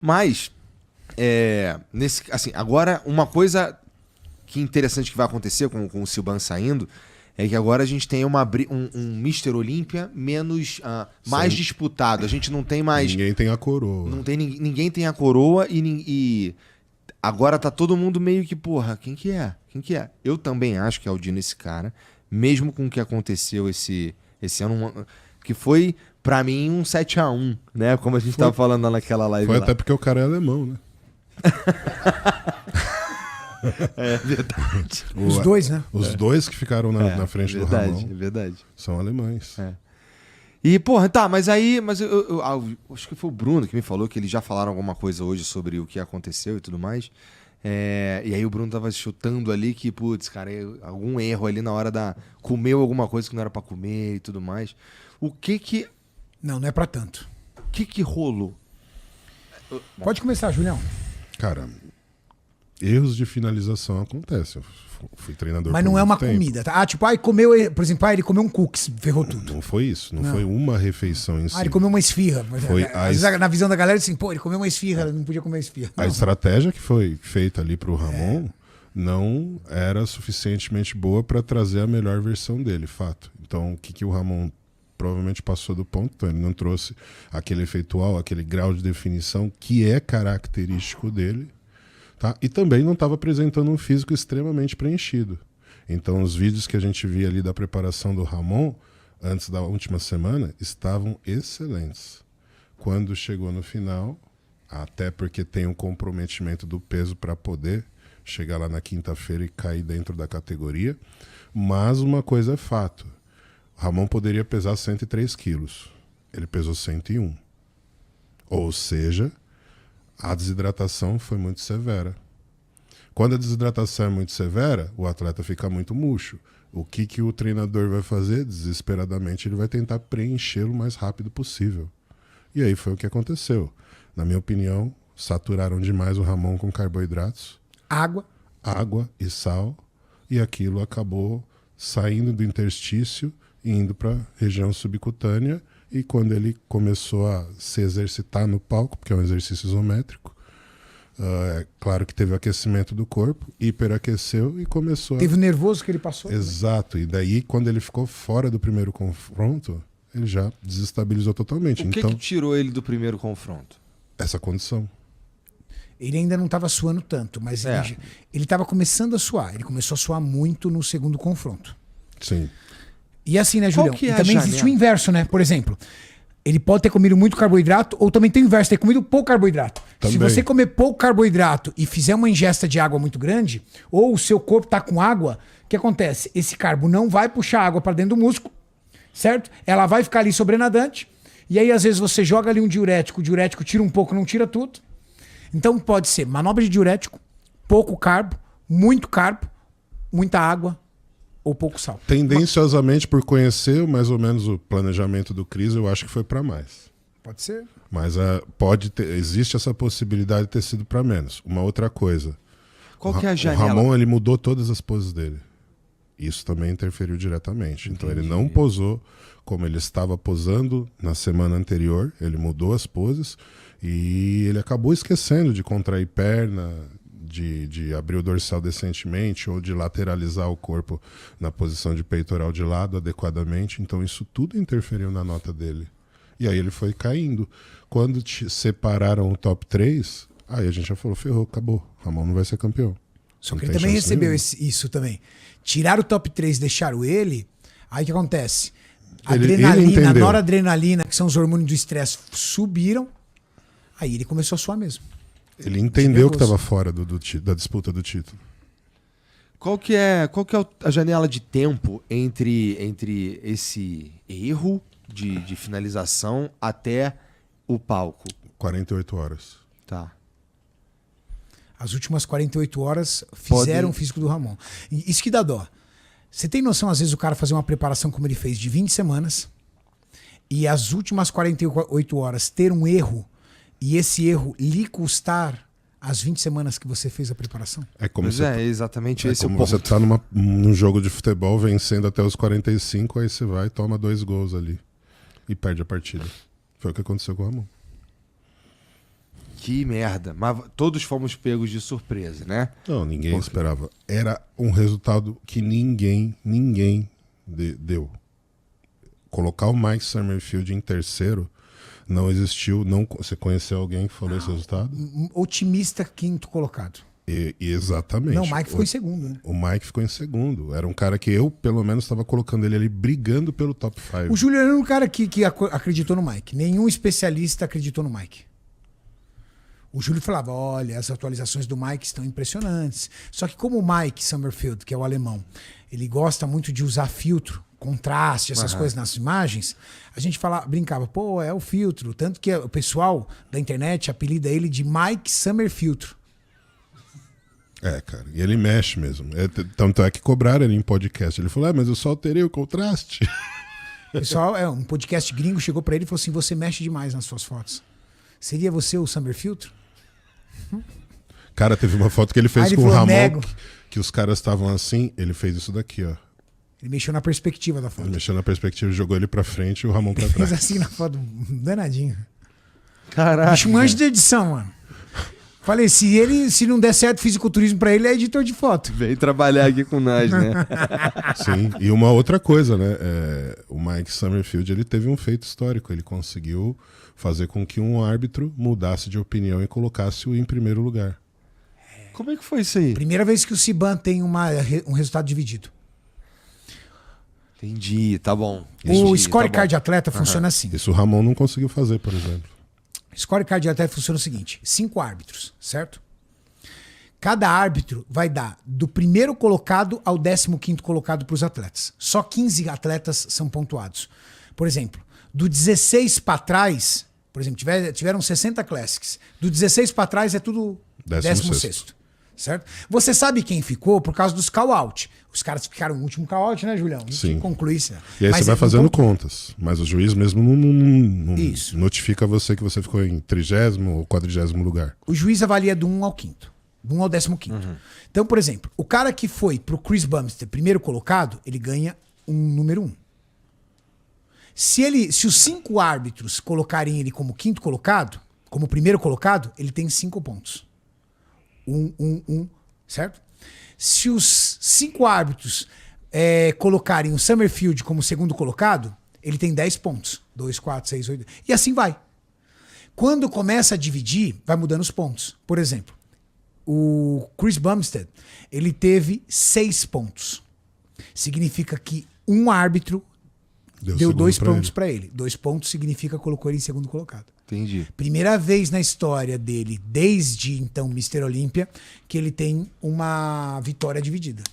Mas, assim, agora uma coisa que interessante que vai acontecer com o Silban saindo é que agora a gente tem um Mr. Olímpia menos, mais disputado. A gente não tem mais... Ninguém tem a coroa. Ninguém tem a coroa e agora tá todo mundo meio que, porra, quem que é? Quem que é? Eu também acho que é o Dino esse cara, mesmo com o que aconteceu esse ano, que foi, pra mim, um 7-1, né? Como a gente tava falando lá naquela live Foi lá. até porque o cara é alemão, né? É verdade. Os dois, né? Os dois que ficaram na frente do Ramon. É verdade. São alemães. É. E, porra, tá, mas eu acho que foi o Bruno que me falou que eles já falaram alguma coisa hoje sobre o que aconteceu e tudo mais. E aí o Bruno tava chutando ali que, putz, cara, algum erro ali na hora comeu alguma coisa que não era pra comer e tudo mais. O que Não é pra tanto. O que rolou? Pode começar, Julião. Cara, erros de finalização acontecem. Eu fui treinador Mas por não é muito uma tempo. comida, tá? Tipo, comeu, por exemplo, ele comeu um cookies, ferrou tudo. Não foi isso. Não foi uma refeição em si. Ele comeu uma esfirra. Foi Às vezes, na visão da galera, assim, pô, ele comeu uma esfirra, não podia comer esfirra. A estratégia que foi feita ali pro Ramon não era suficientemente boa para trazer a melhor versão dele, fato. Então, o que o Ramon provavelmente passou do ponto? Então, ele não trouxe aquele efeitual, aquele grau de definição que é característico dele, tá? E também não estava apresentando um físico extremamente preenchido. Então, os vídeos que a gente via ali da preparação do Ramon, antes da última semana, estavam excelentes. Quando chegou no final, até porque tem um comprometimento do peso para poder chegar lá na quinta-feira e cair dentro da categoria. Mas uma coisa é fato. O Ramon poderia pesar 103 quilos. Ele pesou 101. Ou seja, a desidratação foi muito severa. Quando a desidratação é muito severa, o atleta fica muito murcho. O que o treinador vai fazer? Desesperadamente, ele vai tentar preenchê-lo o mais rápido possível. E aí foi o que aconteceu. Na minha opinião, saturaram demais o Ramon com carboidratos. Água e sal. E aquilo acabou saindo do interstício e indo para a região subcutânea. E quando ele começou a se exercitar no palco, porque é um exercício isométrico, é claro que teve o aquecimento do corpo, hiperaqueceu e começou Teve o nervoso que ele passou. Exato. E daí, quando ele ficou fora do primeiro confronto, ele já desestabilizou totalmente. O que tirou ele do primeiro confronto? Essa condição. Ele ainda não estava suando tanto, mas ele estava começando a suar. Ele começou a suar muito no segundo confronto. Sim. E assim, né, Julião? Que é e também existe o inverso, né? Por exemplo, ele pode ter comido muito carboidrato ou também tem o inverso, ter comido pouco carboidrato. Também. Se você comer pouco carboidrato e fizer uma ingesta de água muito grande, ou o seu corpo está com água, o que acontece? Esse carbo não vai puxar água para dentro do músculo, certo? Ela vai ficar ali sobrenadante, e aí às vezes você joga ali um diurético, o diurético tira um pouco, não tira tudo. Então pode ser manobra de diurético, pouco carbo, muita água ou pouco sal. Tendenciosamente, por conhecer mais ou menos o planejamento do Cris, eu acho que foi para mais. Pode ser. Mas existe essa possibilidade de ter sido para menos. Uma outra coisa. Qual que é a janela? O Ramon, ele mudou todas as poses dele. Isso também interferiu diretamente. Entendi. Então ele não posou como ele estava posando na semana anterior. Ele mudou as poses e ele acabou esquecendo de contrair perna, de abrir o dorsal decentemente ou de lateralizar o corpo na posição de peitoral de lado adequadamente. Então isso tudo interferiu na nota dele. E aí ele foi caindo. Quando separaram o top 3, aí a gente já falou, ferrou, acabou. Ramon não vai ser campeão. Só que ele também recebeu isso também. Tiraram o top 3, deixaram ele, aí o que acontece? Adrenalina, noradrenalina, que são os hormônios do estresse, subiram, aí ele começou a suar mesmo. Ele entendeu que estava fora da disputa do título. Qual que é a janela de tempo entre esse erro de finalização até o palco? 48 horas. Tá. As últimas 48 horas fizeram o físico do Ramon. E isso que dá dó. Você tem noção, às vezes, o cara fazer uma preparação como ele fez de 20 semanas e as últimas 48 horas ter um erro e esse erro lhe custar as 20 semanas que você fez a preparação? É como exatamente esse como o ponto. você tá num jogo de futebol vencendo até os 45, aí você vai e toma 2 gols ali e perde a partida. Foi o que aconteceu com o Ramon. Que merda. Mas todos fomos pegos de surpresa, né? Não, ninguém esperava. Era um resultado que ninguém deu. Colocar o Mike Summerfield em terceiro não existiu. Não, você conheceu alguém que falou esse resultado? Otimista quinto colocado. Exatamente. Não, o Mike ficou em segundo, né? O Mike ficou em segundo. Era um cara que eu, pelo menos, estava colocando ele ali brigando pelo top 5. O Júlio era um cara que acreditou no Mike. Nenhum especialista acreditou no Mike. O Júlio falava, olha, as atualizações do Mike estão impressionantes. Só que como o Mike Summerfield, que é o alemão, ele gosta muito de usar filtro, contraste, essas coisas nas imagens, a gente brincava, pô, é o filtro. Tanto que o pessoal da internet apelida ele de Mike Summerfiltro. Cara, e ele mexe mesmo. Tanto é que cobraram ele em podcast. Ele falou, mas eu só alterei o contraste. Pessoal, um podcast gringo chegou pra ele e falou assim, você mexe demais nas suas fotos. Seria você o Summerfiltro? Cara, teve uma foto que ele fez ele com falou, o Ramon, nego. que os caras estavam assim, ele fez isso daqui, ó. Ele mexeu na perspectiva da foto. Ele mexeu na perspectiva, jogou ele pra frente e o Ramon pra Fez trás. assim na foto, danadinho. Caraca. Bicho, um anjo de edição, mano. Falei, se não der certo fisiculturismo pra ele, é editor de foto. Veio trabalhar aqui com nós, né? Sim, e uma outra coisa, né? O Mike Summerfield, ele teve um feito histórico. Ele conseguiu fazer com que um árbitro mudasse de opinião e colocasse-o em primeiro lugar. Como é que foi isso aí? Primeira vez que o Ciban tem um resultado dividido. Entendi, tá bom. O Entendi, scorecard de tá bom. atleta funciona assim. Isso o Ramon não conseguiu fazer, por exemplo. Scorecard de atleta funciona o seguinte: 5 árbitros, certo? Cada árbitro vai dar do primeiro colocado ao 15º colocado para os atletas. Só 15 atletas são pontuados. Por exemplo, do 16 para trás, por exemplo, tiveram 60 Classics. Do 16 para trás é tudo 16º. Certo? Você sabe quem ficou por causa dos call-out. Os caras ficaram no último call-out, né, Julião? Sim. Concluísse. E aí Mas você vai fazendo ponto... contas. Mas o juiz mesmo não Isso. notifica você que você ficou em 30º ou 40º lugar. O juiz avalia do 1 ao 5º. Do 1 ao 15º. Então, por exemplo, o cara que foi pro Chris Bumstead, primeiro colocado, ele ganha um número 1. Se os 5 árbitros colocarem ele como quinto colocado, como primeiro colocado, ele tem 5 pontos. 1, certo? Se os 5 árbitros colocarem o Summerfield como segundo colocado, ele tem 10 pontos. 2, 4, 6, 8. E assim vai. Quando começa a dividir, vai mudando os pontos. Por exemplo, o Chris Bumstead, ele teve 6 pontos. Significa que um árbitro deu 2 pontos para ele. 2 pontos significa que colocou ele em segundo colocado. Entendi. Primeira vez na história dele, desde então Mr. Olímpia, que ele tem uma vitória dividida.